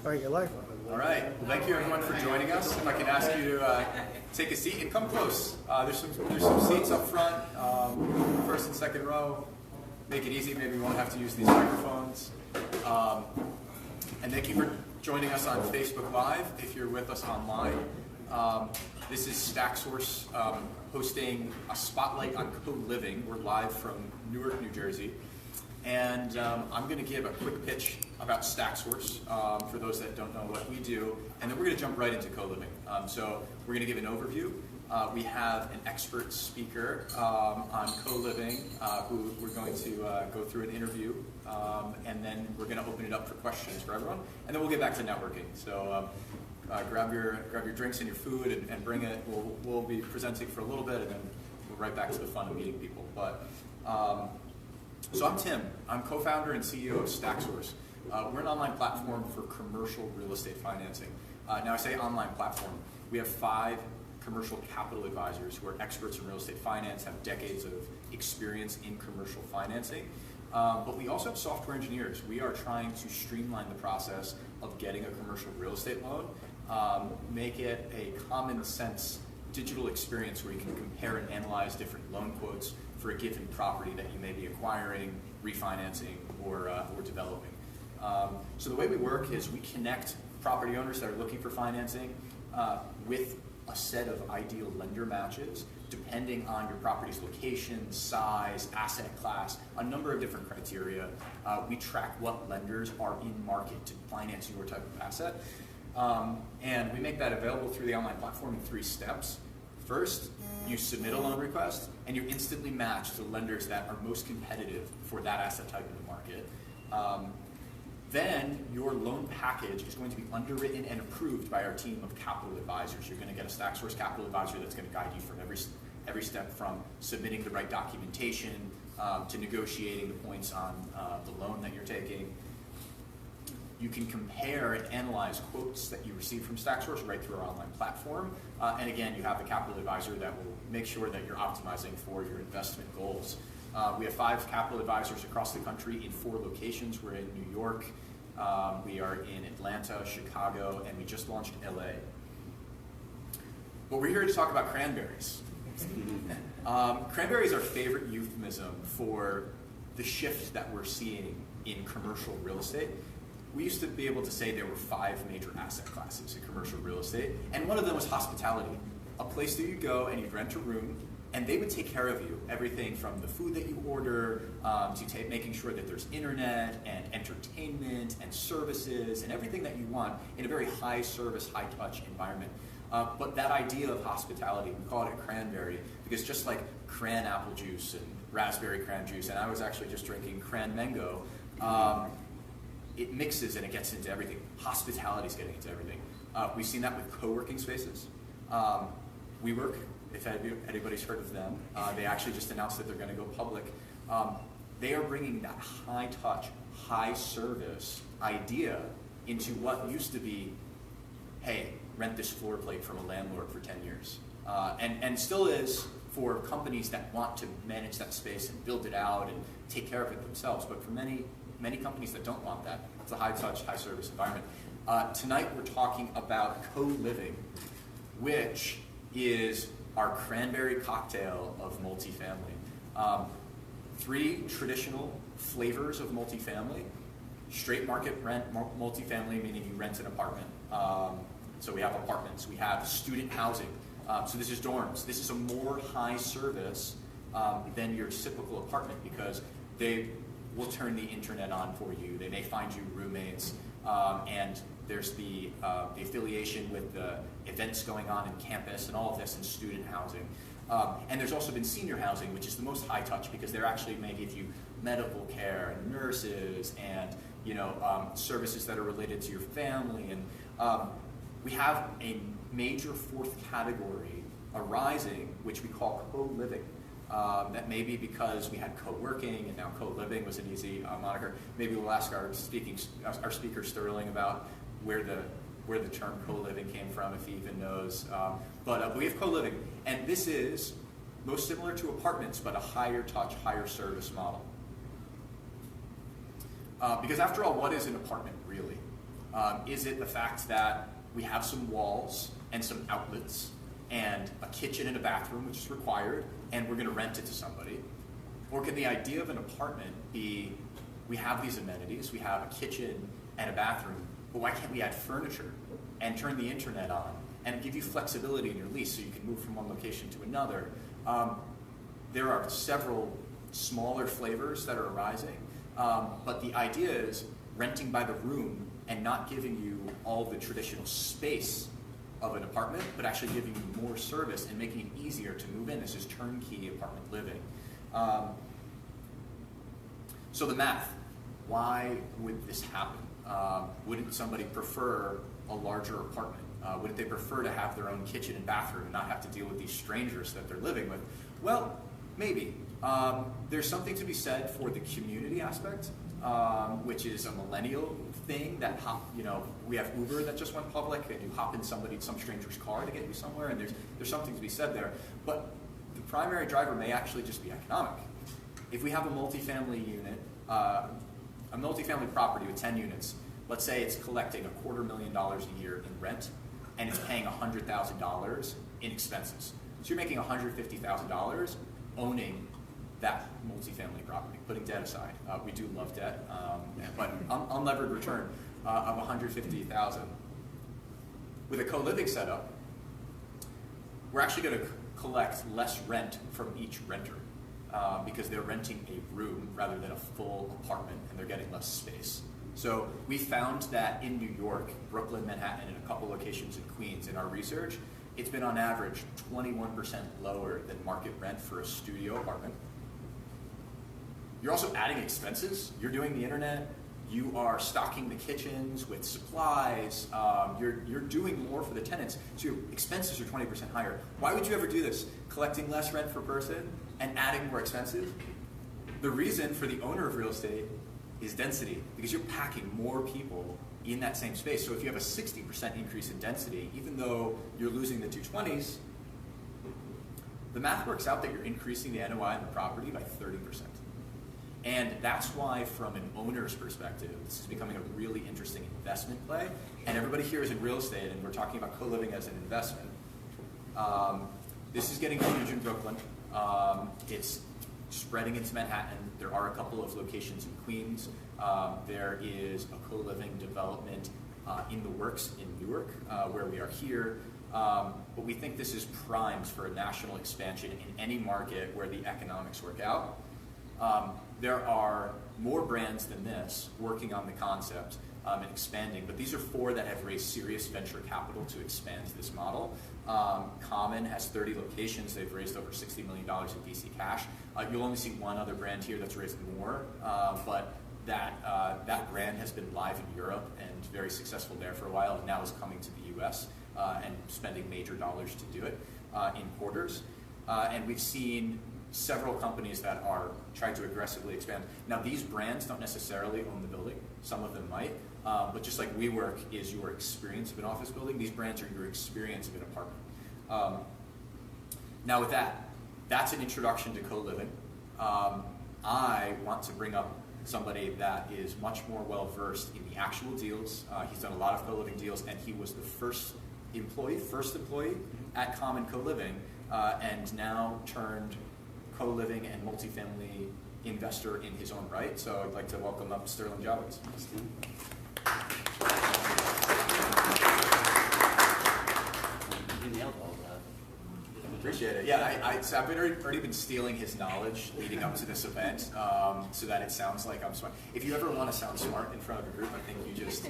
All right, you're live. All right. Well, thank you everyone for joining us. If I can ask you to take a seat and come close. There's some seats up front, first and second row. Make it easy. Maybe we won't have to use these microphones. And thank you for joining us on Facebook Live. If you're with us online, this is StackSource hosting a spotlight on co-living. We're live from Newark, New Jersey. And I'm going to give a quick pitch about StackSource for those that don't know what we do, and then we're going to jump right into co-living. So we're going to give an overview. We have an expert speaker on co-living who we're going to go through an interview, and then we're going to open it up for questions for everyone, and then we'll get back to networking. So grab your drinks and your food and bring it. We'll be presenting for a little bit, and then we'll right back to the fun of meeting people. But so I'm Tim. I'm co-founder and CEO of StackSource. We're an online platform for commercial real estate financing. Now I say online platform. We have 5 commercial capital advisors who are experts in real estate finance, have decades of experience in commercial financing. But we also have software engineers. We are trying to streamline the process of getting a commercial real estate loan, make it a common sense digital experience where you can compare and analyze different loan quotes for a given property that you may be acquiring, refinancing, or developing. So the way we work is we connect property owners that are looking for financing with a set of ideal lender matches depending on your property's location, size, asset class, a number of different criteria. We track what lenders are in market to finance your type of asset. And we make that available through the online platform in 3 steps. First, you submit a loan request, and you're instantly matched to lenders that are most competitive for that asset type in the market. Then your loan package is going to be underwritten and approved by our team of capital advisors. You're going to get a StackSource capital advisor that's going to guide you from every step, from submitting the right documentation to negotiating the points on the loan that you're taking. You can compare and analyze quotes that you receive from StackSource right through our online platform. And again, you have a capital advisor that will make sure that you're optimizing for your investment goals. We have 5 capital advisors across the country in 4 locations. We're in New York, we are in Atlanta, Chicago, and we just launched LA. But we're here to talk about cranberries. Cranberries are our favorite euphemism for the shift that we're seeing in commercial real estate. We used to be able to say there were 5 major asset classes in commercial real estate, and one of them was hospitality, a place that you go and you'd rent a room, and they would take care of you. Everything from the food that you order to making sure that there's internet and entertainment and services and everything that you want in a very high service, high touch environment. But that idea of hospitality, we call it a cranberry because just like cran apple juice and raspberry cran juice, and I was actually just drinking cran mango, it mixes and it gets into everything. Hospitality is getting into everything. We've seen that with co-working spaces. WeWork, if anybody's heard of them, they actually just announced that they're going to go public. They are bringing that high touch, high service idea into what used to be, hey, rent this floor plate from a landlord for 10 years. And still is for companies that want to manage that space and build it out and take care of it themselves. But for many companies that don't want that, it's a high touch, high service environment. Tonight we're talking about co-living, which is our cranberry cocktail of multifamily. 3 traditional flavors of multifamily. Straight market rent multifamily, meaning you rent an apartment. So we have apartments. We have student housing. So this is dorms. This is a more high service than your typical apartment because they will turn the internet on for you. They may find you roommates, and there's the affiliation with the events going on in campus and all of this in student housing. And there's also been senior housing, which is the most high touch because they're actually may give you medical care and nurses and services that are related to your family. And we have a major 4th category arising, which we call co-living. That may be because we had co-working and now co-living was an easy moniker. Maybe we'll ask our speaker Sterling about where the term co-living came from, if he even knows. But we have co-living, and this is most similar to apartments, but a higher touch, higher service model. Because after all, what is an apartment really? Is it the fact that we have some walls and some outlets and a kitchen and a bathroom, which is required, and we're going to rent it to somebody? Or can the idea of an apartment be, we have these amenities, we have a kitchen and a bathroom, but why can't we add furniture and turn the internet on and give you flexibility in your lease so you can move from one location to another? There are several smaller flavors that are arising, but the idea is renting by the room and not giving you all the traditional space of an apartment, but actually giving you more service and making it easier to move in. This is turnkey apartment living. So the math, why would this happen? Wouldn't somebody prefer a larger apartment? Wouldn't they prefer to have their own kitchen and bathroom and not have to deal with these strangers that they're living with? Well, maybe. There's something to be said for the community aspect, which is a millennial thing that we have Uber that just went public, and you hop in some stranger's car to get you somewhere, and there's something to be said there. But the primary driver may actually just be economic. If we have a multifamily unit, a multifamily property with 10 units, let's say it's collecting $250,000 a year in rent, and it's paying $100,000 in expenses. So you're making $150,000 owning that multifamily property, putting debt aside. We do love debt, but unlevered return of $150,000. With a co-living setup, we're actually going to collect less rent from each renter because they're renting a room rather than a full apartment, and they're getting less space. So we found that in New York, Brooklyn, Manhattan, and a couple locations in Queens, in our research, it's been on average 21% lower than market rent for a studio apartment. You're also adding expenses. You're doing the internet. You are stocking the kitchens with supplies. You're doing more for the tenants, so your expenses are 20% higher. Why would you ever do this? Collecting less rent per person and adding more expenses? The reason for the owner of real estate is density, because you're packing more people in that same space. So if you have a 60% increase in density, even though you're losing the 220s, the math works out that you're increasing the NOI in the property by 30%. And that's why, from an owner's perspective, this is becoming a really interesting investment play. And everybody here is in real estate, and we're talking about co-living as an investment. This is getting huge in Brooklyn. It's spreading into Manhattan. There are a couple of locations in Queens. There is a co-living development in the works in Newark, where we are here. But we think this is primed for a national expansion in any market where the economics work out. There are more brands than this working on the concept and expanding, but these are 4 that have raised serious venture capital to expand this model. Common has 30 locations. They've raised over $60 million in VC cash. You'll only see one other brand here that's raised more, but that brand has been live in Europe and very successful there for a while, and now is coming to the US and spending major dollars to do it in quarters. And we've seen several companies that are trying to aggressively expand. Now, these brands don't necessarily own the building. Some of them might, but just like WeWork is your experience of an office building, these brands are your experience of an apartment. Now with that, that's an introduction to co-living. I want to bring up somebody that is much more well-versed in the actual deals. He's done a lot of co-living deals, and he was the first employee at Common Co-Living, and now turned co-living and multifamily investor in his own right. So I'd like to welcome up Sterling Jawitz. You nailed all that. Appreciate it. Yeah, I've already been stealing his knowledge leading up to this event, so that it sounds like I'm smart. If you ever want to sound smart in front of a group, I think you just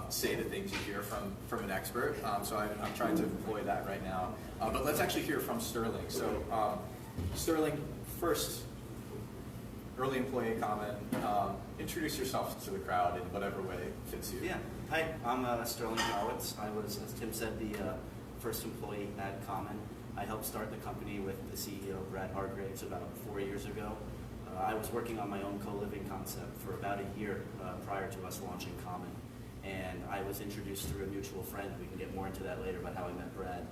say the things you hear from an expert. So I'm trying to employ that right now. But let's actually hear from Sterling. So Sterling, first, early employee at Common. Introduce yourself to the crowd in whatever way fits you. Yeah. Hi, I'm Sterling Jawitz. I was, as Tim said, the first employee at Common. I helped start the company with the CEO, Brad Hargraves, about 4 years ago. I was working on my own co-living concept for about a year prior to us launching Common. And I was introduced through a mutual friend. We can get more into that later about how I met Brad.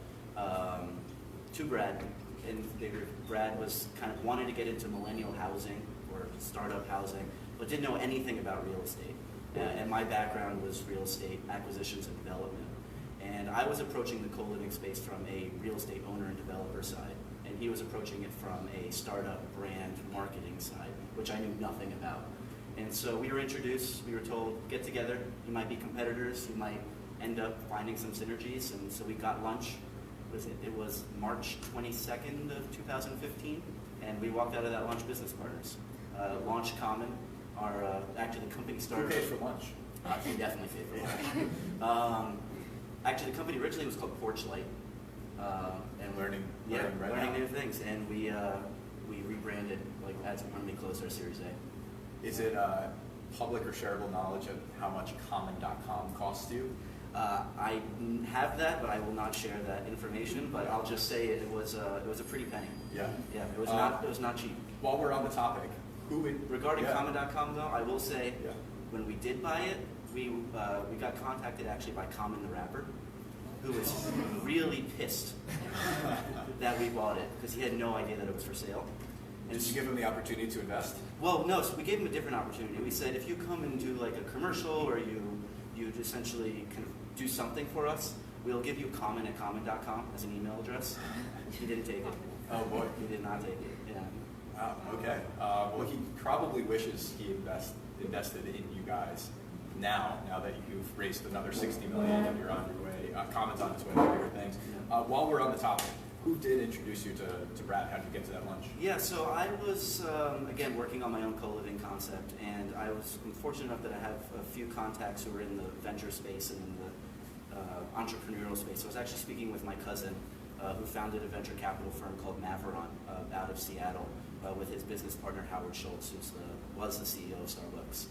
To Brad, and Brad was kind of wanted to get into millennial housing or startup housing, but didn't know anything about real estate. And my background was real estate acquisitions and development. And I was approaching the co-living space from a real estate owner and developer side, and he was approaching it from a startup brand marketing side, which I knew nothing about. And so we were introduced, we were told, get together, you might be competitors, you might end up finding some synergies, and so we got lunch. It was March 22nd of 2015, and we walked out of that lunch business partners. Launched Common, actually the company started— Who paid for lunch? He definitely paid for lunch. Actually, the company originally was called Porchlight. And learning new things, and we rebranded when we closed our Series A. Is it public or shareable knowledge of how much Common.com costs you? I have that, but I will not share that information. But I'll just say it was a pretty penny. Yeah. Yeah, it was not cheap. While we're on the topic, regarding Common.com though, I will say Yeah. when we did buy it, we got contacted actually by Common the rapper, who was really pissed that we bought it because he had no idea that it was for sale. And did you give him the opportunity to invest? Well, no. So we gave him a different opportunity. We said, if you come and do like a commercial, or you essentially kind of do something for us, we'll give you Common at Common.com as an email address. He didn't take it. Oh boy, He did not take it. Yeah. Wow. Okay. Well, he probably wishes he invested in you guys now that you've raised another $60 million and you're on your way. Common's on its way to bigger things. While we're on the topic, who did introduce you to Brad? How did you get to that lunch? Yeah, so I was, again, working on my own co-living concept, and I was fortunate enough that I have a few contacts who are in the venture space and in the entrepreneurial space. So I was actually speaking with my cousin, who founded a venture capital firm called Maveron out of Seattle, with his business partner, Howard Schultz, who was the CEO of Starbucks.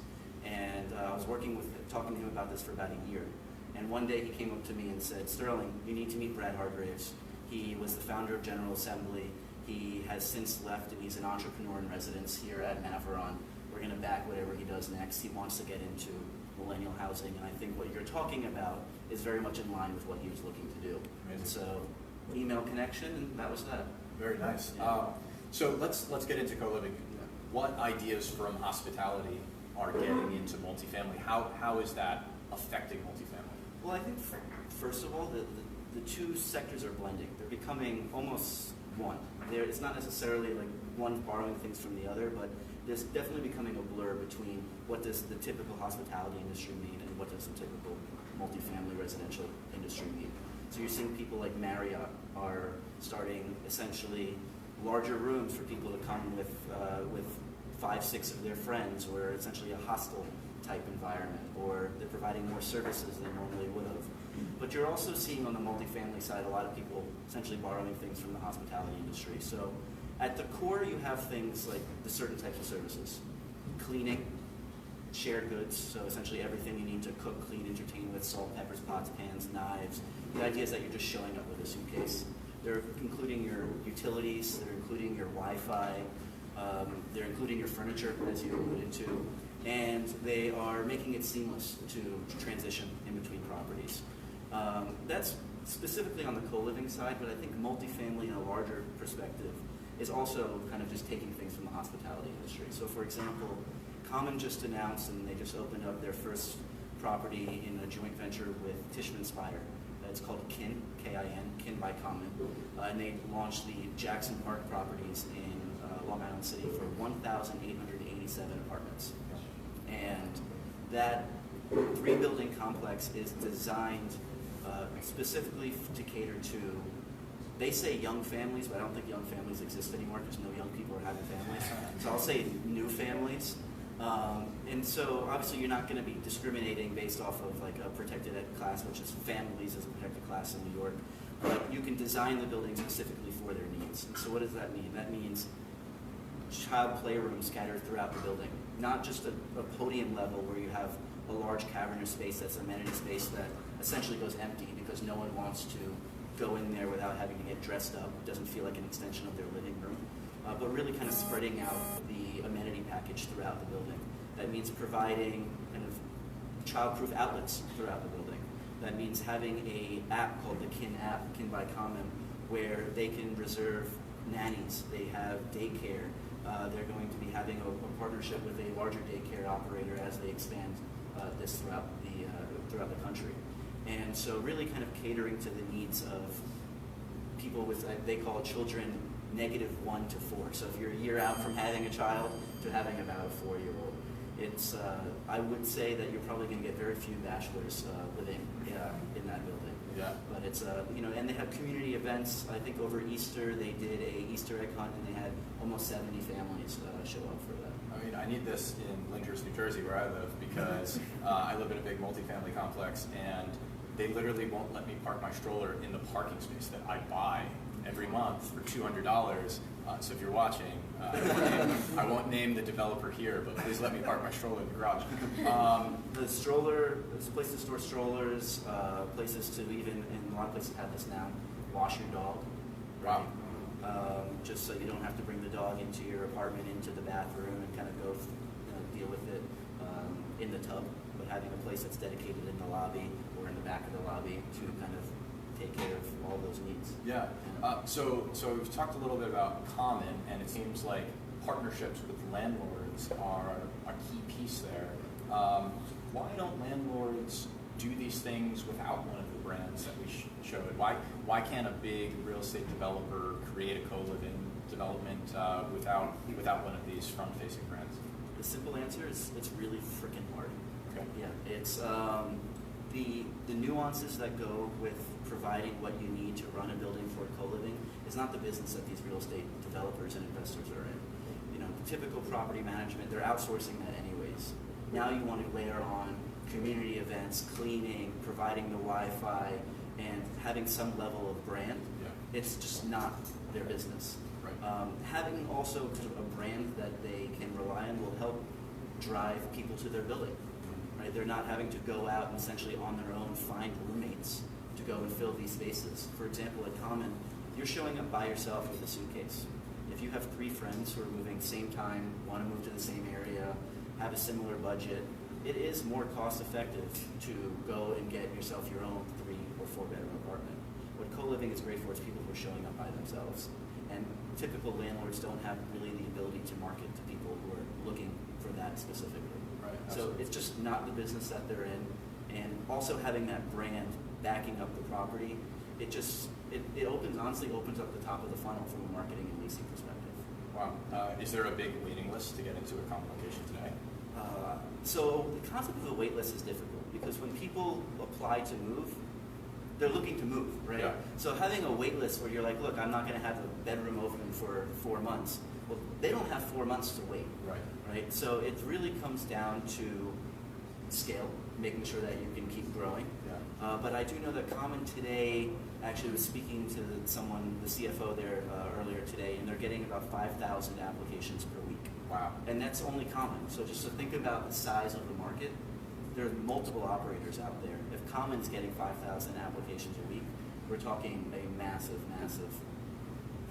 And I was talking to him about this for about a year. And one day he came up to me and said, Sterling, you need to meet Brad Hargraves. He was the founder of General Assembly. He has since left, and he's an entrepreneur in residence here at Maveron. We're going to back whatever he does next. He wants to get into millennial housing, and I think what you're talking about is very much in line with what he was looking to do. Amazing. So, email connection, and that was that. Very nice. Yeah. So let's get into co-living. Yeah. What ideas from hospitality are getting into multifamily? How is that affecting multifamily? Well, I think first of all, the two sectors are blending. They're becoming almost one. It's not necessarily like one borrowing things from the other, but there's definitely becoming a blur between what does the typical hospitality industry mean and what does the typical multifamily residential industry mean. So you're seeing people like Marriott are starting essentially larger rooms for people to come with 5-6 of their friends, or essentially a hostel type environment, or they're providing more services than normally would have. But you're also seeing on the multifamily side a lot of people essentially borrowing things from the hospitality industry. So at the core, you have things like the certain types of services. Cleaning, shared goods, so essentially everything you need to cook, clean, entertain with: salt, peppers, pots, pans, knives. The idea is that you're just showing up with a suitcase. They're including your utilities, they're including your Wi-Fi, they're including your furniture, as you alluded to, and they are making it seamless to transition in between properties. That's specifically on the co-living side, but I think multifamily in a larger perspective is also kind of just taking things from the hospitality industry. So for example, Common just announced, and they just opened up their first property in a joint venture with Tishman Speyer. It's called Kin, K-I-N, Kin by Common. And they launched the Jackson Park properties in Long Island City for 1,887 apartments. And that 3-building complex is designed specifically to cater to, they say young families, but I don't think young families exist anymore because no young people are having families. So I'll say new families. And so obviously you're not going to be discriminating based off of like a protected ed class, which is families as a protected class in New York. But you can design the building specifically for their needs. And so what does that mean? That means child playrooms scattered throughout the building, not just a podium level where you have a large cavernous space that's amenity space that essentially goes empty because no one wants to go in there without having to get dressed up. It doesn't feel like an extension of their living room. But really kind of spreading out the amenity package throughout the building. That means providing kind of child-proof outlets throughout the building. That means having an app called the Kin app, Kin by Common, where they can reserve nannies. They have daycare. They're going to be having a partnership with a larger daycare operator as they expand this throughout the country. And so really kind of catering to the needs of people with, they call children -1 to 4. So if you're a year out from having a child to having about a 4-year-old, it's, I would say that you're probably going to get very few bachelors living in that building. Yeah. But it's, and they have community events. I think over Easter they did a Easter egg hunt and they had almost 70 families show up for that. I mean, I need this in Lyndhurst, New Jersey, where I live, because I live in a big multifamily complex, and they literally won't let me park my stroller in the parking space that I buy every month for $200. So if you're watching, I won't name the developer here, but please let me park my stroller in the garage. The stroller, there's a place to store strollers, places to even, and a lot of places have this now, wash your dog. Right? Wow. Just so you don't have to bring the dog into your apartment, into the bathroom, and kind of go deal with it in the tub, but having a place that's dedicated in the lobby or in the back of the lobby to kind of take care of all those needs. Yeah. So we've talked a little bit about common, and it seems like partnerships with landlords are a key piece there. Why don't landlords do these things without one of the brands that we showed? Why can't a big real estate developer create a co-living development without one of these front-facing brands? The simple answer is it's really freaking hard. Okay. Yeah, it's the nuances that go with providing what you need to run a building for co-living is not the business that these real estate developers and investors are in. Typical property management, they're outsourcing that anyways. Now you want to layer on community events, cleaning, providing the Wi-Fi, and having some level of brand. Yeah. It's just not their business. Right. Having also kind of a brand that they can rely on will help drive people to their building. Right? They're not having to go out and essentially on their own find roommates to go and fill these spaces. For example, at Common, you're showing up by yourself with a suitcase. If you have 3 friends who are moving same time, want to move to the same area, have a similar budget, it is more cost effective to go and get yourself your own 3 or 4 bedroom apartment. What co-living is great for is people who are showing up by themselves. And typical landlords don't have really the ability to market to people who are looking for that specifically. Right. So it's just not the business that they're in. And also having that brand backing up the property, it honestly opens up the top of the funnel from a marketing and leasing perspective. Wow. Is there a big waiting list to get into a common location today? So the concept of a wait list is difficult because when people apply to move, they're looking to move, right? Yeah. So having a wait list where you're like, look, I'm not going to have a bedroom open for 4 months. Well, they don't have 4 months to wait. Right? So it really comes down to scale, making sure that you can keep growing. Yeah. But I do know that Common today, actually was speaking to someone, the CFO there earlier today, and they're getting about 5,000 applications per week. Wow. And that's only Common. So just to think about the size of the market, there are multiple operators out there. If Common's getting 5,000 applications a week, we're talking a massive, massive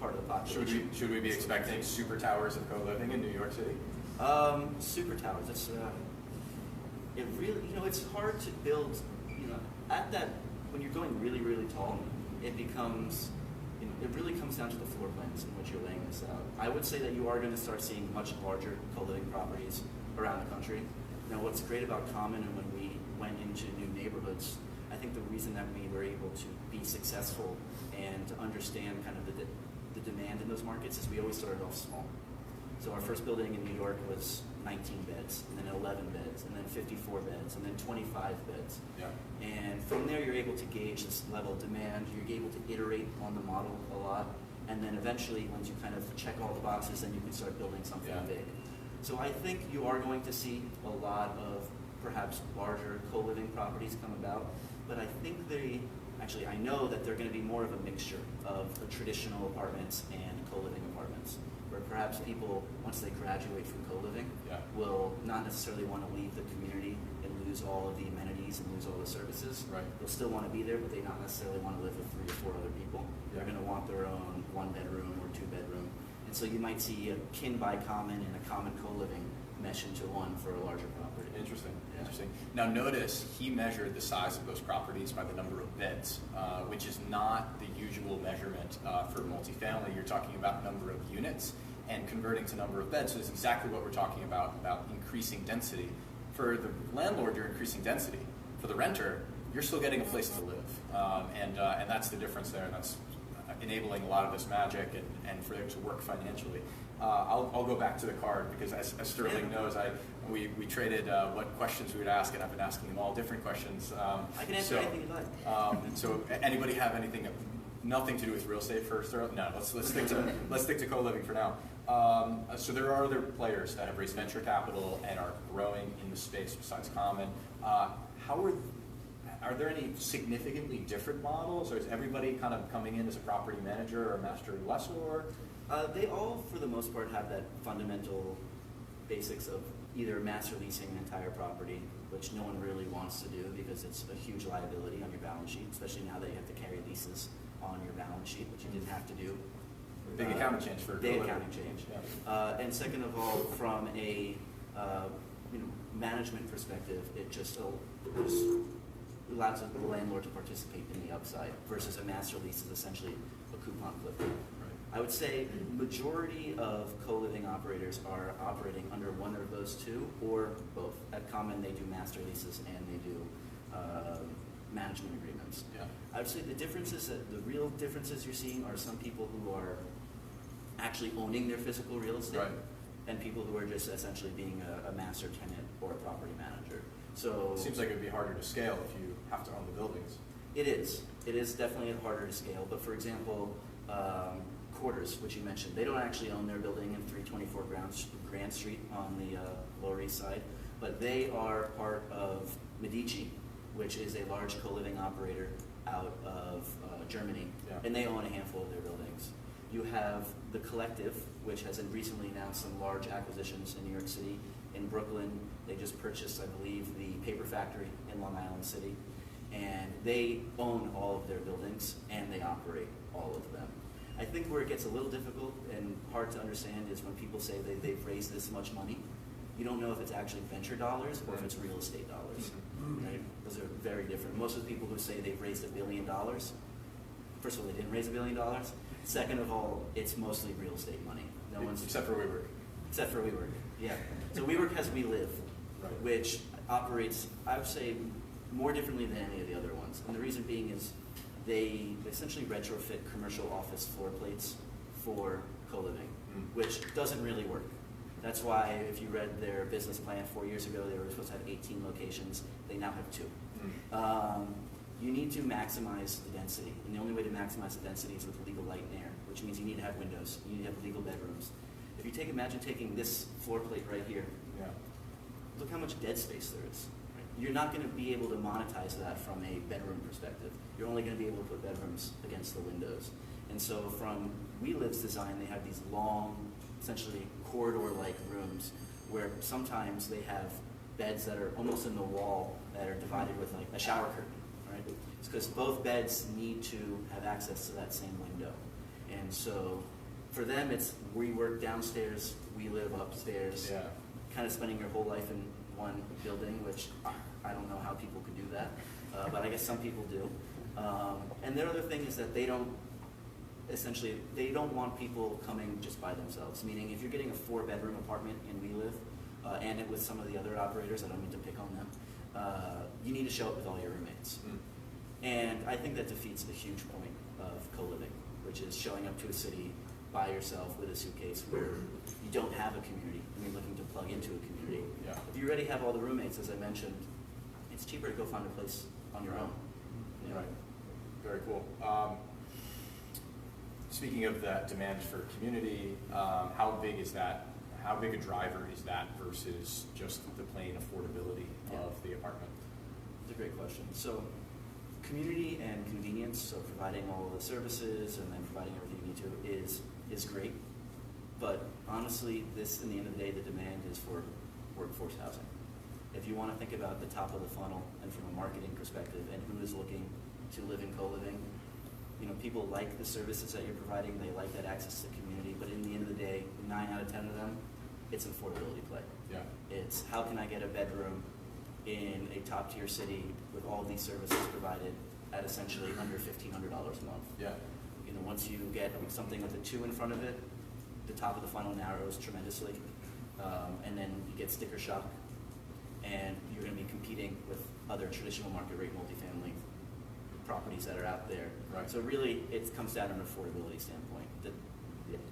part of the population. Should we be expecting super towers of co-living in New York City? Super towers. It's it really, it's hard to build. At that, when you're going really, really tall, it becomes. It really comes down to the floor plans in which you're laying this out. I would say that you are going to start seeing much larger co-living properties around the country. What's great about Common, and when we went into new neighborhoods, I think the reason that we were able to be successful and to understand kind of the demand in those markets is we always started off small. So our first building in New York was 19 beds, and then 11 beds, and then 54 beds, and then 25 beds. Yeah. And from there, you're able to gauge this level of demand. You're able to iterate on the model a lot, and then eventually, once you kind of check all the boxes, then you can start building something big. So I think you are going to see a lot of perhaps larger co-living properties come about, but I think I know that they're going to be more of a mixture of the traditional apartments and co-living apartments, where perhaps people, once they graduate from co-living, will not necessarily want to leave the community and lose all of the amenities and lose all the services. Right. They'll still want to be there, but they not necessarily want to live with 3 or 4 other people. They're going to want their own 1-bedroom or 2-bedroom. And so you might see a kin by common and a common co-living mesh into one for a larger property. Interesting. Interesting. Now notice he measured the size of those properties by the number of beds, which is not the usual measurement for multifamily. You're talking about number of units and converting to number of beds. So it's exactly what we're talking about increasing density. For the landlord, you're increasing density. For the renter, you're still getting a place to live, and that's the difference there. And that's enabling a lot of this magic and for it to work financially. I'll go back to the card because as Sterling knows, we traded what questions we would ask, and I've been asking them all different questions. I can answer anything you like. So anybody have anything, nothing to do with real estate for Sterling? No, let's stick to co-living for now. So there are other players that have raised venture capital and are growing in the space besides Common. Are there any significantly different models, or is everybody kind of coming in as a property manager or master lessor? They all, for the most part, have that fundamental basics of either master leasing an entire property, which no one really wants to do because it's a huge liability on your balance sheet, especially now that you have to carry leases on your balance sheet, which you didn't have to do. Big accounting change for big accounting change. Yeah. And second of all, from a management perspective, it just allows the landlord to participate in the upside versus a master lease is essentially a coupon clip. Right. I would say majority of co-living operators are operating under one of those two or both. At Common, they do master leases and they do management agreements. Yeah. I would say the real differences you're seeing are some people who are actually owning their physical real estate, right, and people who are just essentially being a master tenant or a property manager. So it seems like it would be harder to scale if you have to own the buildings. It is. It is definitely harder to scale. But for example, Quarters, which you mentioned, they don't actually own their building in 324 Grand Street on the Lower East Side, but they are part of Medici, which is a large co-living operator out of Germany, yeah, and they own a handful of their buildings. You have The Collective, which has recently announced some large acquisitions in New York City. In Brooklyn, they just purchased, I believe, the paper factory in Long Island City, and they own all of their buildings and they operate all of them. I think where it gets a little difficult and hard to understand is when people say they've raised this much money. You don't know if it's actually venture dollars or if it's real estate dollars. Right? Those are very different. Most of the people who say they've raised $1 billion, first of all, they didn't raise $1 billion. Second of all, it's mostly real estate money. No one's except for WeWork. Except for WeWork, yeah. So WeWork has WeLive, right, which operates, I would say, more differently than any of the other ones. And the reason being is they essentially retrofit commercial office floor plates for co-living, which doesn't really work. That's why if you read their business plan 4 years ago, they were supposed to have 18 locations. They now have 2. You need to maximize the density. And the only way to maximize the density is with legal light and air, which means you need to have windows. You need to have legal bedrooms. If you imagine taking this floor plate right here, yeah, look how much dead space there is. You're not going to be able to monetize that from a bedroom perspective. You're only going to be able to put bedrooms against the windows. And so from WeLive's design, they have these long, essentially corridor-like rooms where sometimes they have beds that are almost in the wall that are divided with like a shower curtain, right? It's because both beds need to have access to that same window. And so for them, it's we work downstairs, we live upstairs, yeah, kind of spending your whole life in one building, which I don't know how people could do that, but I guess some people do. And the other thing is that they don't want people coming just by themselves, meaning if you're getting a 4-bedroom apartment in WeLive, and it with some of the other operators, I don't mean to pick on them, you need to show up with all your roommates. And I think that defeats a huge point of co-living, which is showing up to a city by yourself with a suitcase where you don't have a community and you're looking to plug into a community. yeah. If you already have all the roommates, as I mentioned, it's cheaper to go find a place on your own. You know? Right. Very cool. Speaking of that demand for community, how big is that? How big a driver is that versus just the plain affordability of the apartment? It's a great question. So community and convenience, so providing all of the services and then providing everything you need to is great. But honestly, this, in the end of the day, the demand is for workforce housing. If you want to think about the top of the funnel and from a marketing perspective and who is looking to live in co-living, people like the services that you're providing, they like that access to community, but in the end of the day, 9 out of 10 of them, it's an affordability play. Yeah. It's how can I get a bedroom in a top tier city with all these services provided at essentially under $1,500 a month. Yeah. Once you get something with a 2 in front of it, the top of the funnel narrows tremendously, and then you get sticker shock. and you're going to be competing with other traditional market rate multifamily properties that are out there. Right. So really, it comes down to an affordability standpoint. The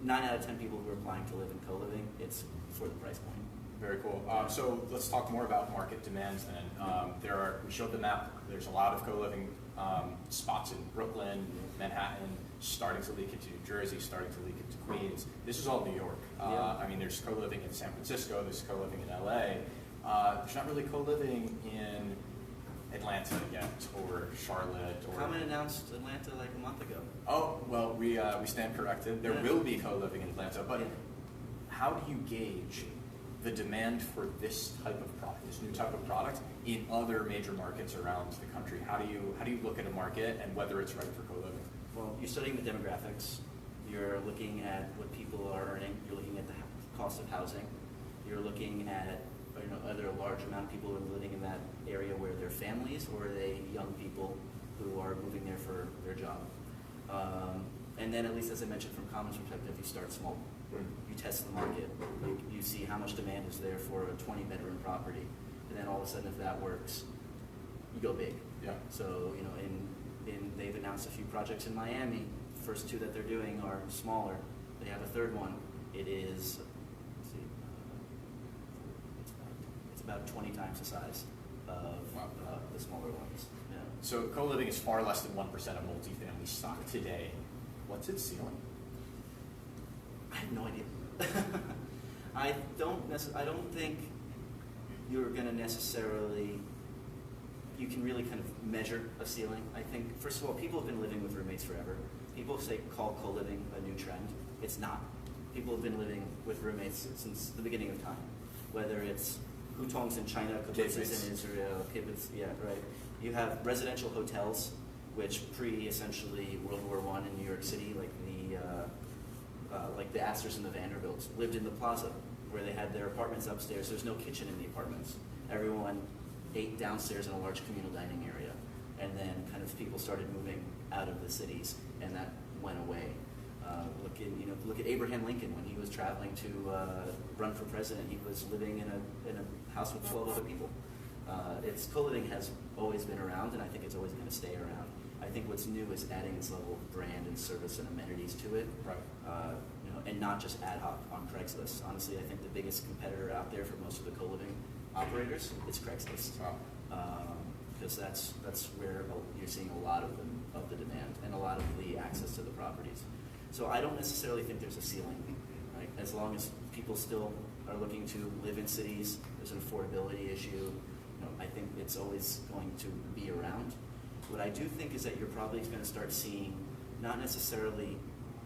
9 out of 10 people who are applying to live in co-living, it's for the price point. Very cool. So let's talk more about market demands then. We showed the map. There's a lot of co-living spots in Brooklyn, Manhattan, starting to leak into New Jersey, starting to leak into Queens. This is all New York. I mean, there's co-living in San Francisco, there's co-living in LA. There's not really co-living in Atlanta yet, or Charlotte. Or Common announced Atlanta like a month ago. Oh, well, we stand corrected. There will be co-living in Atlanta, but how do you gauge the demand for this type of product, this new type of product, in other major markets around the country? How do you look at a market and whether it's right for co-living? Well, you're studying the demographics. You're looking at what people are earning. You're looking at the cost of housing. You're looking at, are there a large amount of people who are living in that area where they're families, or are they young people who are moving there for their job? And then, at least as I mentioned, from Common's perspective, you start small. You test the market. You see how much demand is there for a 20-bedroom property, and then all of a sudden, if that works, you go big. Yeah. So they've announced a few projects in Miami. The first 2 that they're doing are smaller. They have a third one. It is, it's about 20 times the size of the smaller ones. Yeah. So co-living is far less than 1% of multifamily stock today. What's its ceiling? I have no idea. I don't think you're going to necessarily. You can really kind of measure a ceiling. I think, first of all, people have been living with roommates forever. People call co-living a new trend. It's not. People have been living with roommates since the beginning of time. Whether it's hutongs in China, kibbutzes in Israel, kibbutz, right. You have residential hotels, which essentially World War I in New York City, like the Astors and the Vanderbilts, lived in the plaza where they had their apartments upstairs. There's no kitchen in the apartments. Everyone ate downstairs in a large communal dining area. And then kind of people started moving out of the cities, and that went away. Look at Abraham Lincoln when he was traveling to run for president. He was living in a house with 12 other people. Co-living has always been around, and I think it's always going to stay around. I think what's new is adding this level of brand and service and amenities to it, right? And not just ad hoc on Craigslist. Honestly, I think the biggest competitor out there for most of the co-living operators is Craigslist, because that's where you're seeing a lot of the demand and a lot of the access to the properties. So I don't necessarily think there's a ceiling, right? As long as people still are looking to live in cities, there's an affordability issue. I think it's always going to be around. What I do think is that you're probably going to start seeing not necessarily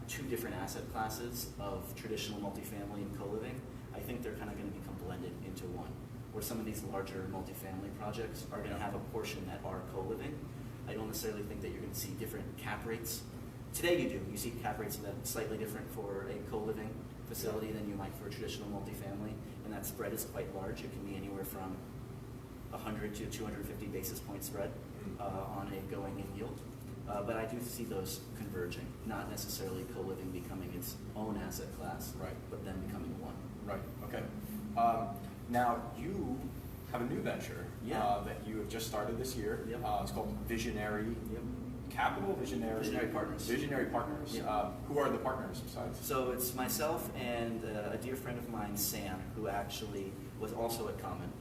2 different asset classes of traditional multifamily and co-living. I think they're kind of going to become blended into one, where some of these larger multifamily projects are going to have a portion that are co-living. I don't necessarily think that you're going to see different cap rates. Today you do. You see cap rates that are slightly different for a co-living facility than you might for a traditional multifamily, and that spread is quite large. It can be anywhere from 100 to 250 basis point spread on a going-in yield. But I do see those converging, not necessarily co-living becoming its own asset class, right? But then becoming one. Right, okay. Now, you have a new venture that you have just started this year. Yep. It's called Visionary Capital, Visionary Partners. Visionary Partners. Yep. Who are the partners besides? So it's myself and a dear friend of mine, Sam, who actually was also at Common.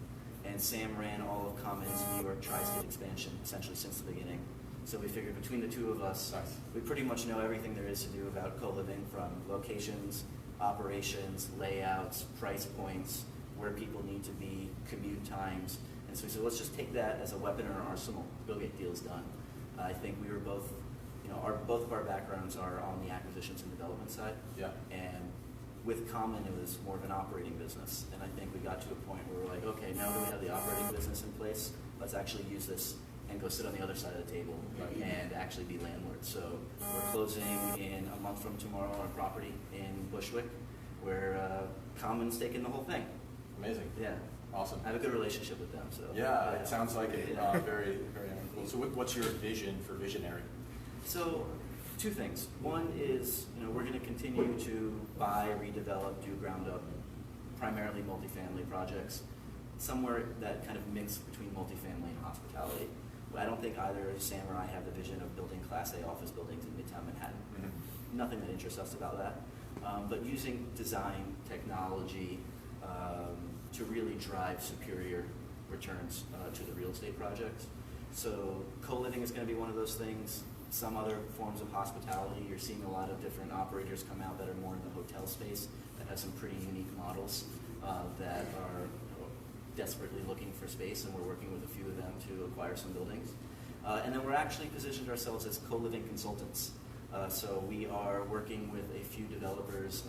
And Sam ran all of Common's New York Tri-State expansion, essentially since the beginning. So we figured between the 2 of us, we pretty much know everything there is to do about co-living, from locations, operations, layouts, price points, where people need to be, commute times. And so we said, let's just take that as a weapon in our arsenal, go get deals done. I think we were both, both of our backgrounds are on the acquisitions and development side. Yeah. And with Common, it was more of an operating business. And I think we got to a point where we're like, okay, now that we have the operating business in place, let's actually use this and go sit on the other side of the table and actually be landlords. So we're closing in a month from tomorrow on a property in Bushwick where Common's taking the whole thing. Amazing. Yeah. Awesome. I have a good relationship with them. So yeah, it sounds like it. Very, very cool. So what's your vision for Visionary? So 2 things. One is, we're going to continue to buy, redevelop, do ground up, primarily multifamily projects. somewhere that kind of mix between multifamily and hospitality. I don't think either Sam or I have the vision of building Class A office buildings in Midtown Manhattan. Mm-hmm. Nothing that interests us about that. But using design, technology, to really drive superior returns to the real estate projects. So co-living is going to be one of those things. Some other forms of hospitality, you're seeing a lot of different operators come out that are more in the hotel space that have some pretty unique models that are desperately looking for space, and we're working with a few of them to acquire some buildings. And then we're actually positioned ourselves as co-living consultants. So we are working with a few developers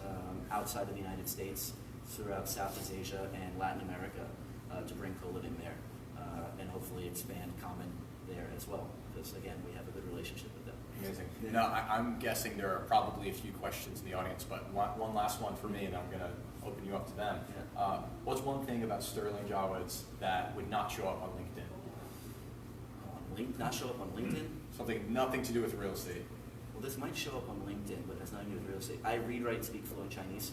outside of the United States, throughout Southeast Asia and Latin America, to bring co-living there, and hopefully expand Common there as well, because again, we have a good relationship with them. Amazing. Yeah. Now, I'm guessing there are probably a few questions in the audience, but one last one for me, and I'm going to open you up to them. Yeah. What's one thing about Sterling Jawitz that would not show up on LinkedIn? Not show up on LinkedIn? Nothing to do with real estate. Well, this might show up on LinkedIn, but it has nothing to do with real estate. I read, write, speak fluent Chinese.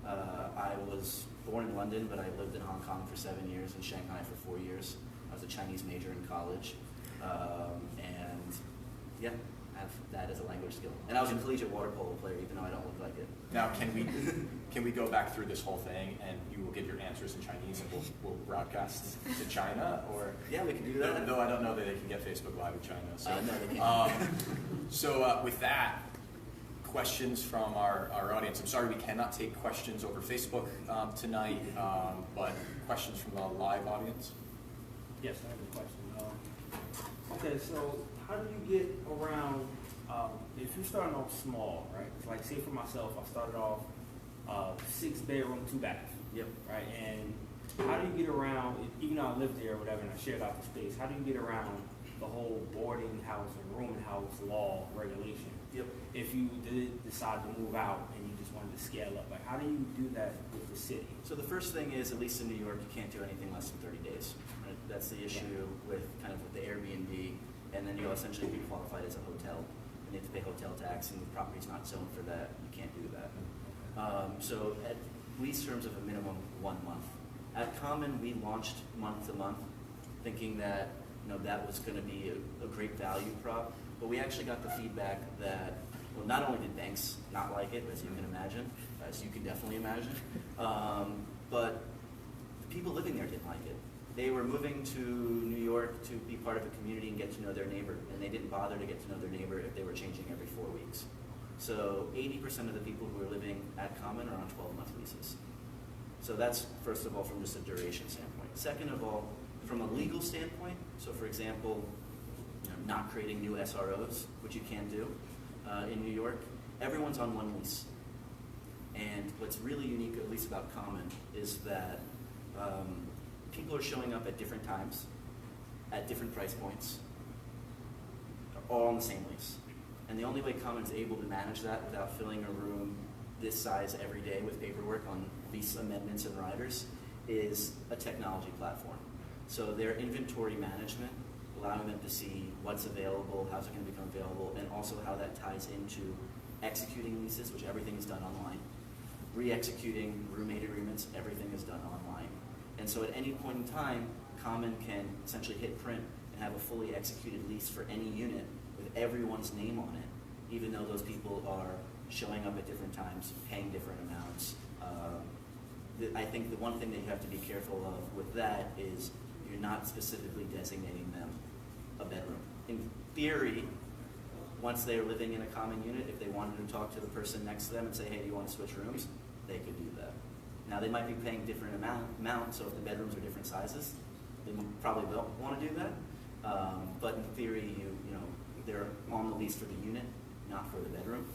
I was born in London, but I lived in Hong Kong for 7 years and Shanghai for 4 years. I was a Chinese major in college, and yeah, I have that as a language skill. And I was a collegiate water polo player, even though I don't look like it. Now, can we go back through this whole thing, and you will give your answers in Chinese, and we'll broadcast to China, or yeah, we can do that. Though I don't know that they can get Facebook Live in China. So, no, they can't. So with that. Questions from our audience. I'm sorry we cannot take questions over Facebook tonight, but questions from the live audience? Yes, I have a question. Okay, so how do you get around, if you're starting off small, right? Like say for myself, I started off 6-bedroom, 2-bath. Yep. Right, and how do you get around, even though I lived there or whatever and I shared out the space, how do you get around the whole boarding house and rooming house law regulation? Yep. If you did decide to move out and you just wanted to scale up, like how do you do that with the city? So the first thing is, at least in New York, you can't do anything less than 30 days. Right? That's the issue with the Airbnb, and then you'll essentially be qualified as a hotel, and you have to pay hotel tax, and the property's not zoned for that. You can't do that. So at lease terms of a minimum 1 month. At Common, we launched month to month, thinking that that was going to be a great value prop. But we actually got the feedback that, well, not only did banks not like it, as you can imagine, as you can definitely imagine, but the people living there didn't like it. They were moving to New York to be part of a community and get to know their neighbor, and they didn't bother to get to know their neighbor if they were changing every 4 weeks. So 80% of the people who are living at Common are on 12-month leases. So that's, first of all, from just a duration standpoint. Second of all, from a legal standpoint, so for example, not creating new SROs, which you can do in New York, everyone's on one lease. And what's really unique, at least about Common, is that people are showing up at different times, at different price points, all on the same lease. And the only way Common's able to manage that without filling a room this size every day with paperwork on lease amendments and riders is a technology platform. So their inventory management, allowing them to see what's available, how's it going to become available, and also how that ties into executing leases, which everything is done online. Re-executing roommate agreements, everything is done online. And so at any point in time, Common can essentially hit print and have a fully executed lease for any unit with everyone's name on it, even though those people are showing up at different times, paying different amounts. I think the one thing that you have to be careful of with that is you're not specifically designating them a bedroom. In theory, once they're living in a common unit, if they wanted to talk to the person next to them and say, hey, do you want to switch rooms? They could do that. Now, they might be paying different amount, so if the bedrooms are different sizes, they probably don't want to do that. But in theory, they're on the lease for the unit, not for the bedroom.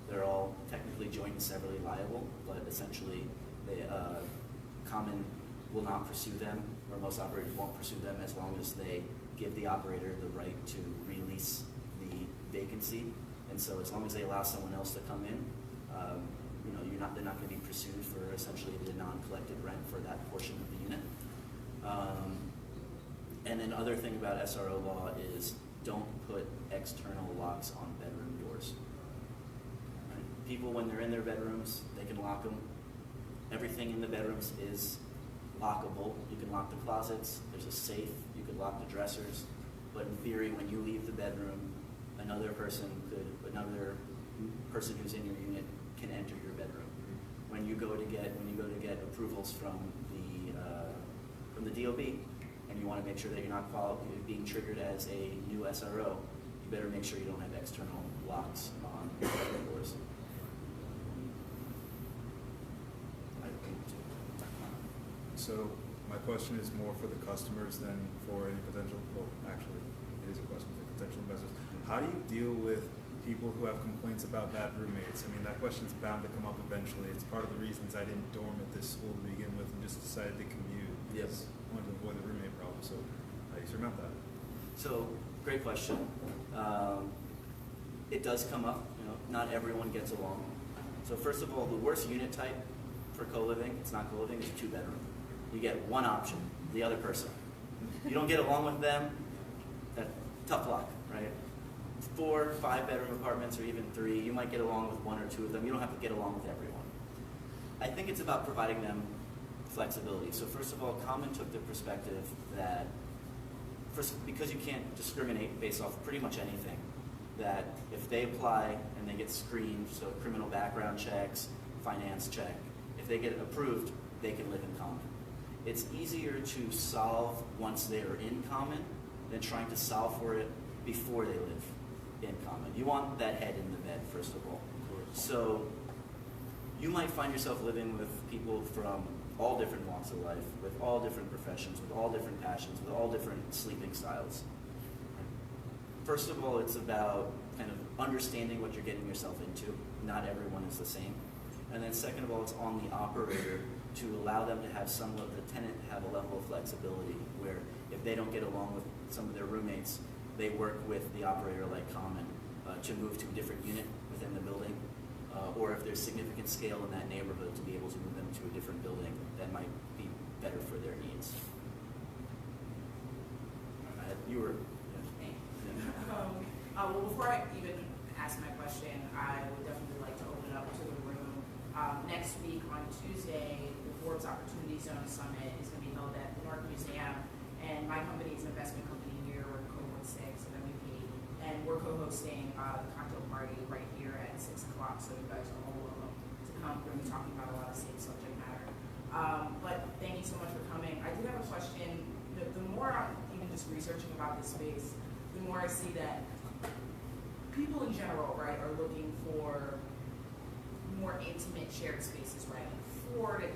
They're all technically joint and severally liable, but essentially, Common will not pursue them, or most operators won't pursue them as long as they give the operator the right to release the vacancy. And so as long as they allow someone else to come in, they're not going to be pursued for essentially the non-collected rent for that portion of the unit. And then other thing about SRO law is don't put external locks on bedroom doors. Right? People, when they're in their bedrooms, they can lock them. Everything in the bedrooms is lockable. You can lock the closets. There's a safe. You could lock the dressers. But in theory, when you leave the bedroom, another person who's in your unit can enter your bedroom. When you go to get approvals from the DOB, and you want to make sure that you're not being triggered as a new SRO, you better make sure you don't have external locks on your bedroom doors. So my question is more for the customers than for any potential, well, actually, it is a question for potential investors. How do you deal with people who have complaints about bad roommates? I mean, that question's bound to come up eventually. It's part of the reasons I didn't dorm at this school to begin with and just decided to commute. Yes. I wanted to avoid the roommate problem. So how do you surmount that? So, great question. It does come up. Not everyone gets along. So first of all, the worst unit type for co-living, it's not co-living, it's 2-bedroom. You get one option, the other person. You don't get along with them, tough luck, right? 4, 5-bedroom apartments, or even 3, you might get along with 1 or 2 of them. You don't have to get along with everyone. I think it's about providing them flexibility. So first of all, Common took the perspective that, because you can't discriminate based off pretty much anything, that if they apply and they get screened, so criminal background checks, finance check, if they get approved, they can live in Common. It's easier to solve once they are in Common than trying to solve for it before they live in Common. You want that head in the bed, first of all. So you might find yourself living with people from all different walks of life, with all different professions, with all different passions, with all different sleeping styles. First of all, it's about kind of understanding what you're getting yourself into. Not everyone is the same. And then second of all, it's on the operator to allow them to have the tenant have a level of flexibility where if they don't get along with some of their roommates, they work with the operator like Common to move to a different unit within the building. Or if there's significant scale in that neighborhood, to be able to move them to a different building that might be better for their needs. You were... Well, before I even ask my question, I would definitely like to open it up to the room. Next week on Tuesday, the Forbes Opportunity Zone Summit is going to be held at the Newark Museum, and my company is an investment company here. We're cohort 6 of MVP, and we're co-hosting the cocktail party right here at 6 o'clock, so you guys are all welcome to come. We're going to be talking about a lot of same subject matter. But thank you so much for coming. I did have a question. The more I'm even just researching about this space, the more I see that people in general, right, are looking for more intimate shared spaces, right? 4 to 10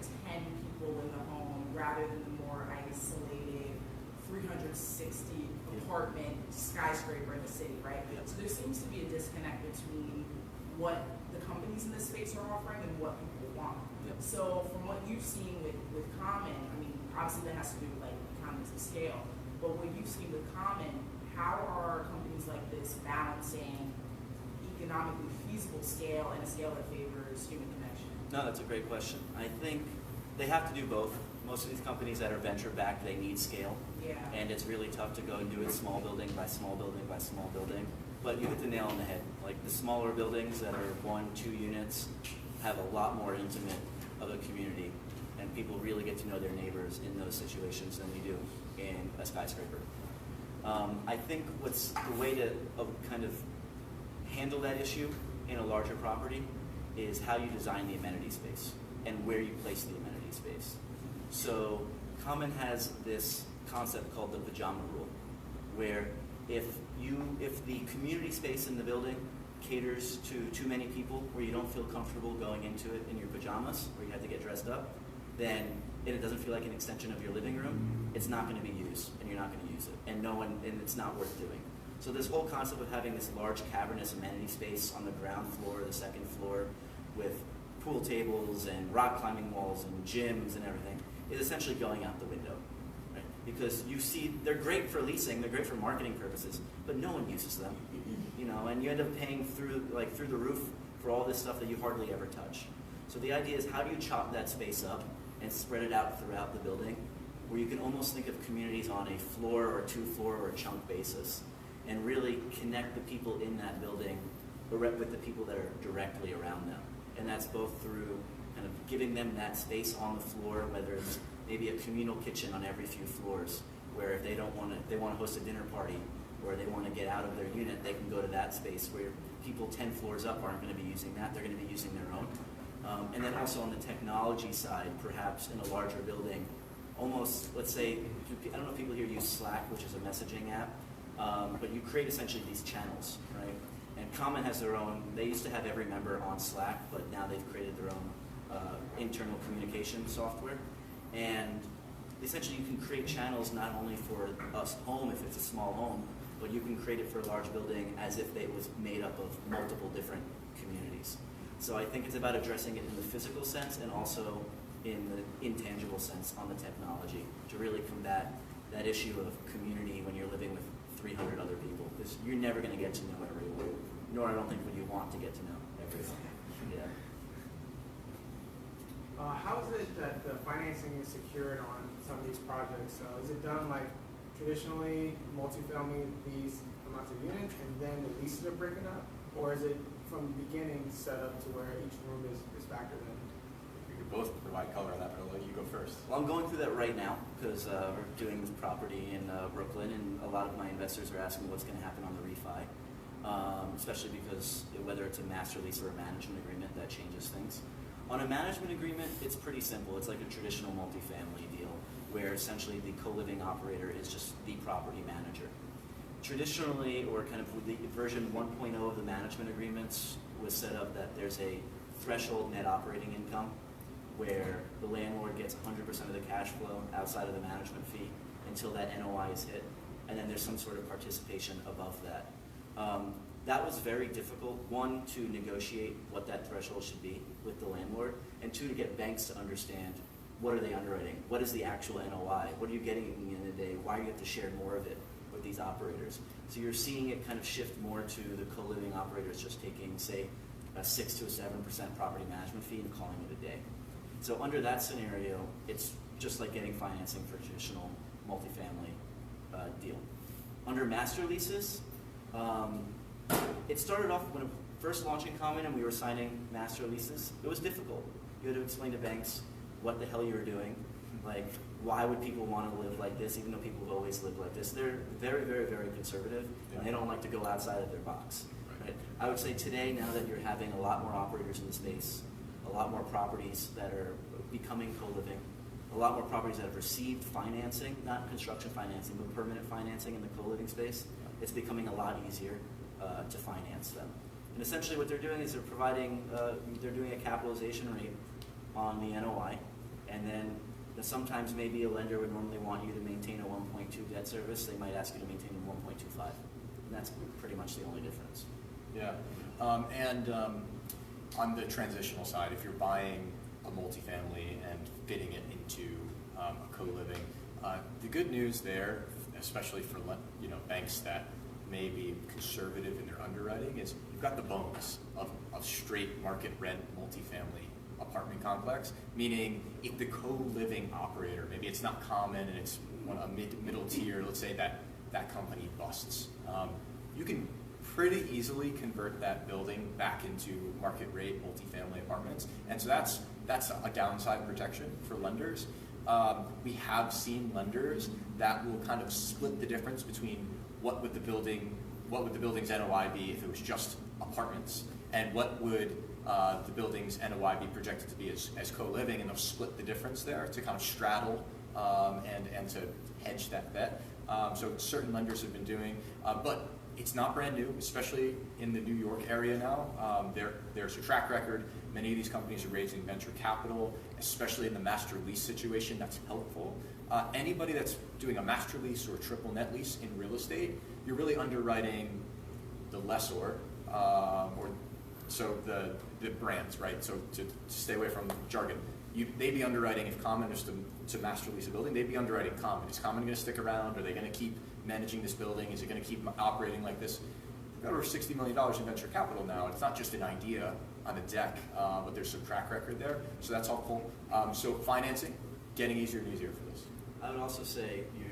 people in the home rather than the more isolated 360 apartment skyscraper in the city, right? Yep. So there seems to be a disconnect between what the companies in this space are offering and what people want. Yep. So from what you've seen with Common, I mean, obviously that has to do with like economies of scale, but what you've seen with Common, how are companies like this balancing economically feasible scale and a scale that favors human connection? No, that's a great question. I think they have to do both. Most of these companies that are venture-backed, they need scale. Yeah. And it's really tough to go and do it small building by small building by small building. But you hit the nail on the head. Like the smaller buildings that are 1, 2 units have a lot more intimate of a community. And people really get to know their neighbors in those situations than we do in a skyscraper. I think what's the way to kind of handle that issue in a larger property is how you design the amenity space and where you place the amenity space. So Common has this concept called the pajama rule, where if the community space in the building caters to too many people where you don't feel comfortable going into it in your pajamas, where you have to get dressed up, then and it doesn't feel like an extension of your living room, it's not going to be used, and you're not going to use it, and it's not worth doing. So this whole concept of having this large cavernous amenity space on the ground floor, the second floor, with pool tables and rock climbing walls and gyms and everything, is essentially going out the window, right? Because you see, they're great for leasing, they're great for marketing purposes, but no one uses them, and you end up paying through the roof for all this stuff that you hardly ever touch. So the idea is, how do you chop that space up and spread it out throughout the building, where you can almost think of communities on a floor or 2-floor or a chunk basis, and really connect the people in that building with the people that are directly around them. And that's both through kind of giving them that space on the floor, whether it's maybe a communal kitchen on every few floors, where if they want to host a dinner party, or they want to get out of their unit, they can go to that space where people 10 floors up aren't going to be using that, they're going to be using their own. And then also on the technology side, perhaps in a larger building, almost, let's say, I don't know if people here use Slack, which is a messaging app, but you create essentially these channels, right? And Common has their own, they used to have every member on Slack, but now they've created their own internal communication software. And essentially you can create channels not only for us home, if it's a small home, but you can create it for a large building as if it was made up of multiple different communities. So I think it's about addressing it in the physical sense and also in the intangible sense on the technology to really combat that issue of community when you're living with 300 other people, because you're never going to get to know everyone, nor I don't think would you want to get to know everyone. Yeah. How is it that the financing is secured on some of these projects? Is it done like traditionally, multifamily, these amounts of units, and then the leases are breaking up? Or is it from the beginning set up to where each room is factored in? We could both provide color on that, but I'll let you go first. Well, I'm going through that right now because we're doing this property in Brooklyn, and a lot of my investors are asking what's going to happen on the refi, especially because whether it's a master lease or a management agreement, that changes things. On a management agreement, it's pretty simple. It's like a traditional multifamily deal where essentially the co-living operator is just the property manager. Traditionally, or kind of with the version 1.0 of the management agreements was set up that there's a threshold net operating income where the landlord gets 100% of the cash flow outside of the management fee until that NOI is hit, and then there's some sort of participation above that. That was very difficult, one, to negotiate what that threshold should be with the landlord, and two, to get banks to understand what are they underwriting, what is the actual NOI, what are you getting at the end of the day, why do you have to share more of it with these operators. So you're seeing it kind of shift more to the co-living operators just taking, say, a 6 to a 7% property management fee and calling it a day. So under that scenario, it's just like getting financing for a traditional multifamily deal. Under master leases, it started off when first launching Common and we were signing master leases. It was difficult. You had to explain to banks what the hell you were doing. Like, why would people want to live like this, even though people have always lived like this? They're very, very, very conservative, and they don't like to go outside of their box. Right? I would say today, now that you're having a lot more operators in the space, a lot more properties that are becoming co-living, a lot more properties that have received financing, not construction financing, but permanent financing in the co-living space, it's becoming a lot easier to finance them. And essentially what they're doing is they're doing a capitalization rate on the NOI, and then sometimes maybe a lender would normally want you to maintain a 1.2 debt service. They might ask you to maintain a 1.25, and that's pretty much the only difference. Yeah, on the transitional side, if you're buying a multifamily and fitting it into a co-living, the good news there, especially for banks that may be conservative in their underwriting, is you've got the bones of straight market rent multifamily apartment complex, meaning if the co-living operator, maybe it's not Common and it's a middle tier, let's say that company busts, you can pretty easily convert that building back into market rate multifamily apartments, and so that's a downside protection for lenders. We have seen lenders that will kind of split the difference between what would the building's NOI be if it was just apartments, and what would the building's NOI be projected to be as co-living, and they'll split the difference there to kind of straddle and to hedge that bet. So certain lenders have been doing, but it's not brand new, especially in the New York area now. There's a track record. Many of these companies are raising venture capital, especially in the master lease situation. That's helpful. Anybody that's doing a master lease or a triple net lease in real estate, you're really underwriting the lessor, so the brands, right? So to stay away from jargon, they'd be underwriting, if Common is to master lease a building, they'd be underwriting Common. Is Common going to stick around? Are they going to keep managing this building? Is it going to keep operating like this? We've got over $60 million in venture capital now. It's not just an idea on a deck, but there's some track record there, so that's helpful. So financing, getting easier and easier for this. I would also say you're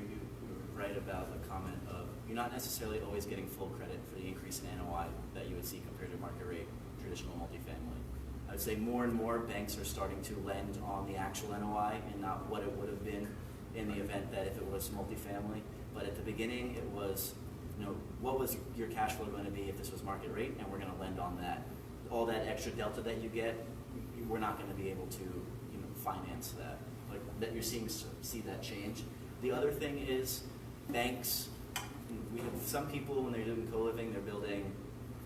right about the comment of you're not necessarily always getting full credit for the increase in NOI that you would see compared to market rate traditional multifamily. I would say more and more banks are starting to lend on the actual NOI and not what it would have been in the event that if it was multifamily. But at the beginning, it was, what was your cash flow going to be if this was market rate, and we're going to lend on that. All that extra delta that you get, we're not going to be able to, finance that. Like that, you're see that change. The other thing is banks. We have some people when they're doing co-living, they're building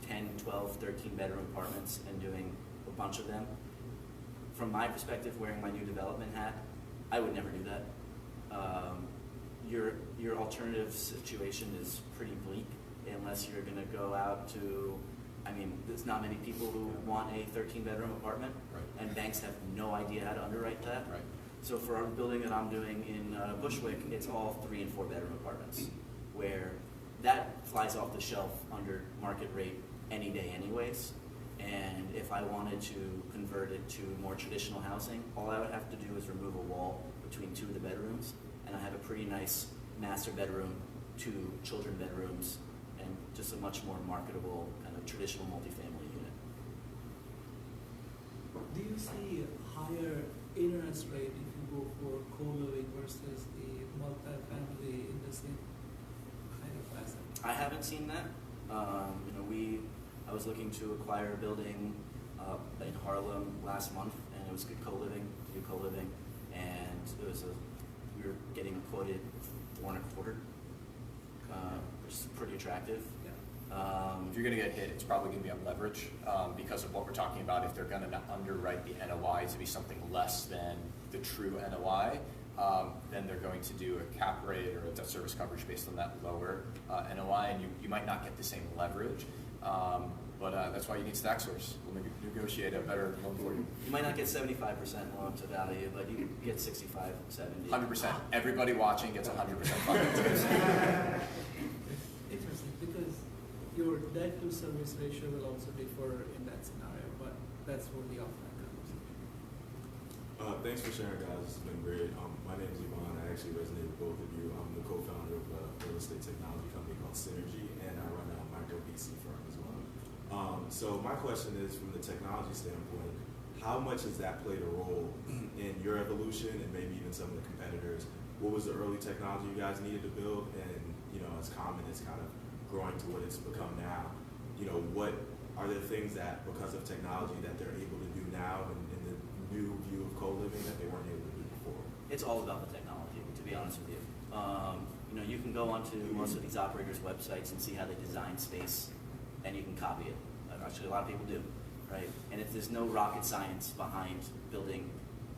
10, 12, 13 bedroom apartments and doing a bunch of them. From my perspective, wearing my new development hat, I would never do that. Your alternative situation is pretty bleak unless you're going to go out to, there's not many people who want a 13-bedroom apartment, right. And banks have no idea how to underwrite that. Right. So for our building that I'm doing in Bushwick, it's all 3 and 4 bedroom apartments, where that flies off the shelf under market rate any day anyways. And if I wanted to convert it to more traditional housing, all I would have to do is remove a wall between 2 of the bedrooms, and I have a pretty nice master bedroom, 2 children bedrooms, and just a much more marketable kind of traditional multifamily unit. Do you see a higher interest rate if you go for co-living versus the multifamily in the same kind of asset? I haven't seen that. I was looking to acquire a building in Harlem last month, and it was good co-living, and it was we were getting quoted 4.25, which is pretty attractive. If you're going to get hit, it's probably going to be on leverage because of what we're talking about. If they're going to underwrite the NOI to be something less than the true NOI, then they're going to do a cap rate or a debt service coverage based on that lower NOI, and you might not get the same leverage. But that's why you need stack source. We'll maybe negotiate a better loan for you. You might not get 75% loan to value, but you get 65, 70. 100%. Everybody watching gets 100% funding. Interesting, because your debt to service ratio will also differ in that scenario, but that's for the offline conversation. Thanks for sharing, guys. It's been great. My name is Yvonne. I actually resonate with both of you. I'm the co-founder of a real estate technology company called Synergy, and I run a micro VC firm as well. So my question is, from the technology standpoint, how much has that played a role in your evolution and maybe even some of the competitors? What was the early technology you guys needed to build? And, as Common is kind of growing to what it's become now, what are the things that, because of technology, that they're able to do now in the new view of co-living that they weren't able to do before? It's all about the technology, to be honest with you. You can go onto most of these operators' websites and see how they design space, and you can copy it. Actually, a lot of people do, right? And there's no rocket science behind building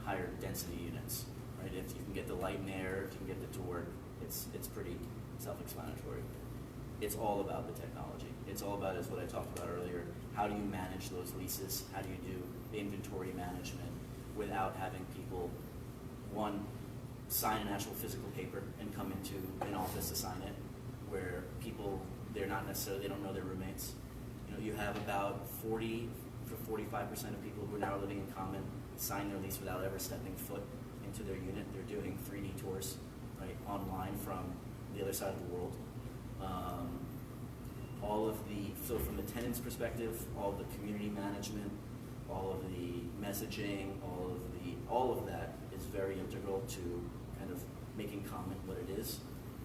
higher density units, right? If you can get the light and air, if you can get the torque, it's pretty self-explanatory. It's all about the technology. It's all about, is what I talked about earlier, how do you manage those leases? How do you do inventory management without having people, one, sign an actual physical paper and come into an office to sign it, where people, they don't know their roommates. You have about 40 to 45% of people who are now living in common sign their lease without ever stepping foot into their unit. They're doing 3D tours, right, online from the other side of the world. So from the tenant's perspective, all of the community management, all of the messaging, all of that is very integral to kind of making common what it is.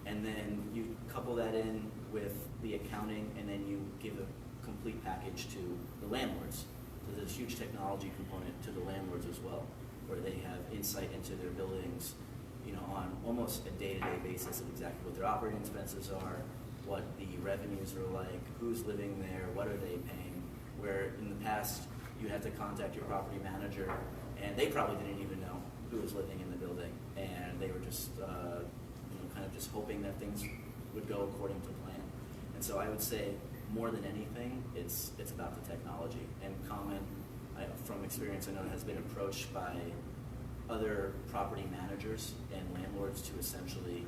And then you couple that in with the accounting, and then you give a complete package to the landlords. So there's a huge technology component to the landlords as well, where they have insight into their buildings, on almost a day-to-day basis of exactly what their operating expenses are, what the revenues are like, who's living there, what are they paying, where in the past you had to contact your property manager, and they probably didn't even know who was living in the building, and they were just kind of just hoping that things would go according to plan. And so I would say, more than anything, it's about the technology. And Common, from experience, I know has been approached by other property managers and landlords to essentially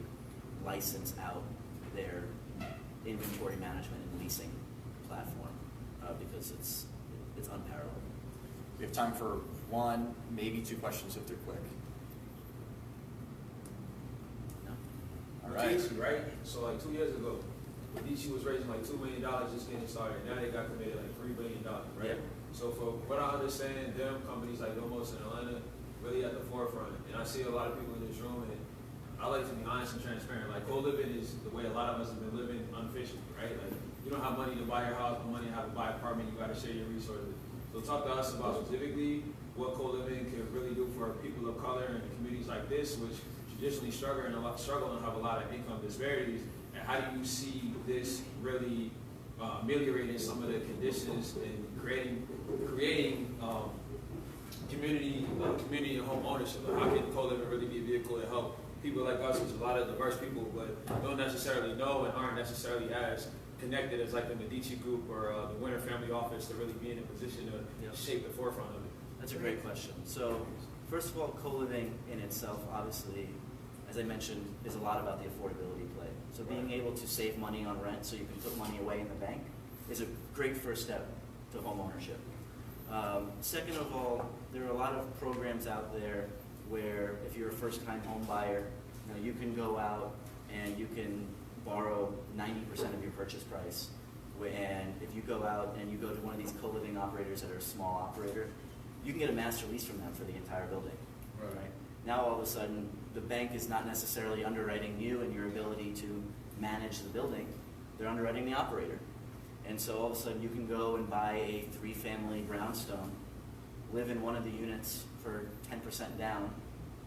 license out their inventory management and leasing platform because it's unparalleled. We have time for one, maybe 2 questions if they're quick. No? All right. Casey, right? So like 2 years ago, Medici was raising like $2 million just getting started. Now they got committed like $3 billion, right? Yeah. So for what I understand, them companies like Domos in Atlanta really at the forefront. And I see a lot of people in this room, and I like to be honest and transparent. Like co-living is the way a lot of us have been living unofficially, right? Like you don't have money to buy your house, no money to have to buy an apartment. You got to share your resources. So talk to us about specifically what co-living can really do for people of color in communities like this, which traditionally struggle and have a lot of income disparities. And how do you see this really ameliorating some of the conditions and creating community and home ownership? Like how can co-living really be a vehicle to help people like us, which is a lot of diverse people, but don't necessarily know and aren't necessarily as connected as like the Medici Group or the Winter Family Office to really be in a position to shape the forefront of it? That's a great question. So, first of all, co-living in itself, obviously, as I mentioned, is a lot about the affordability play. So being able to save money on rent so you can put money away in the bank is a great first step to home ownership. Second of all, there are a lot of programs out there where if you're a first-time home buyer, you can go out and you can borrow 90% of your purchase price. And if you go out and you go to one of these co-living operators that are a small operator, you can get a master lease from them for the entire building. Right? Now all of a sudden, the bank is not necessarily underwriting you and your ability to manage the building. They're underwriting the operator. And so all of a sudden you can go and buy a 3-family brownstone, live in one of the units for 10% down,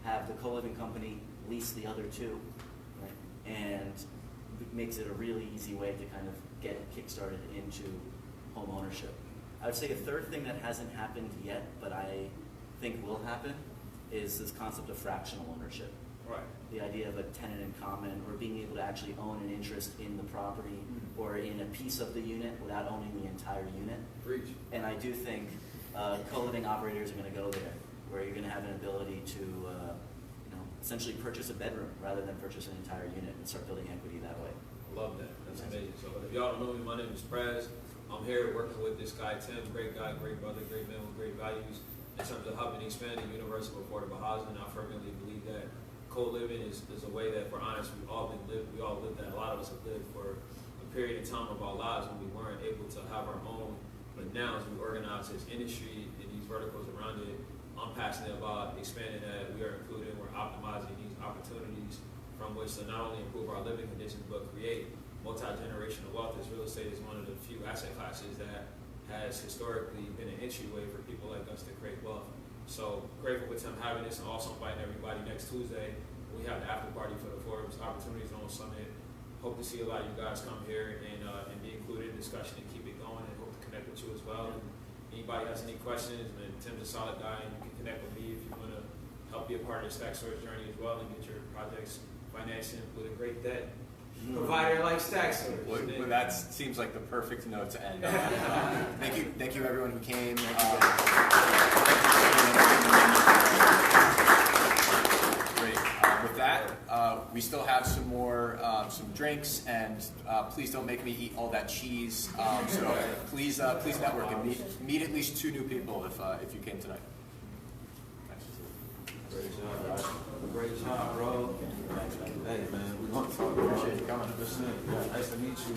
have the co-living company lease the other 2, right? And it makes it a really easy way to kind of get kick-started into home ownership. I would say a third thing that hasn't happened yet, but I think will happen, is this concept of fractional ownership. Right. The idea of a tenant in common, or being able to actually own an interest in the property or in a piece of the unit without owning the entire unit. Preach. And I do think co-living operators are going to go there, where you're going to have an ability to essentially purchase a bedroom rather than purchase an entire unit and start building equity that way. I love that. That's amazing. So if y'all don't know me, my name is Prez. I'm here working with this guy, Tim. Great guy, great brother, great man with great values in terms of helping expand the universe of affordable housing. I firmly believe that co-living is a way that, for honest, we all lived that. A lot of us have lived for a period of time of our lives when we weren't able to have our own. But now, as we organize this industry and these verticals around it, I'm passionate about expanding that. We are including, we're optimizing these opportunities from which to not only improve our living conditions, but create multi-generational wealth. As real estate is one of the few asset classes that has historically been an entryway for people like us to create wealth. So grateful with him having this, and also inviting everybody next Tuesday. We have the after party for the Forbes Opportunity Zone Summit. Hope to see a lot of you guys come here and be included in the discussion and keep it going, and hope to connect with you as well. And anybody has any questions, and Tim's a solid guy, and you can connect with me if you want to help be a part of the Stack Storage journey as well and get your projects financing with a great debt provider like Stack Storage. Well, that seems like the perfect note to end on. Thank you everyone who came. Great. With that, we still have some more some drinks, and please don't make me eat all that cheese. So please network and meet at least 2 new people if you came tonight. Great job, guys. Great job, bro. Hey, man, we're going to talk. Appreciate you coming. Nice to meet you.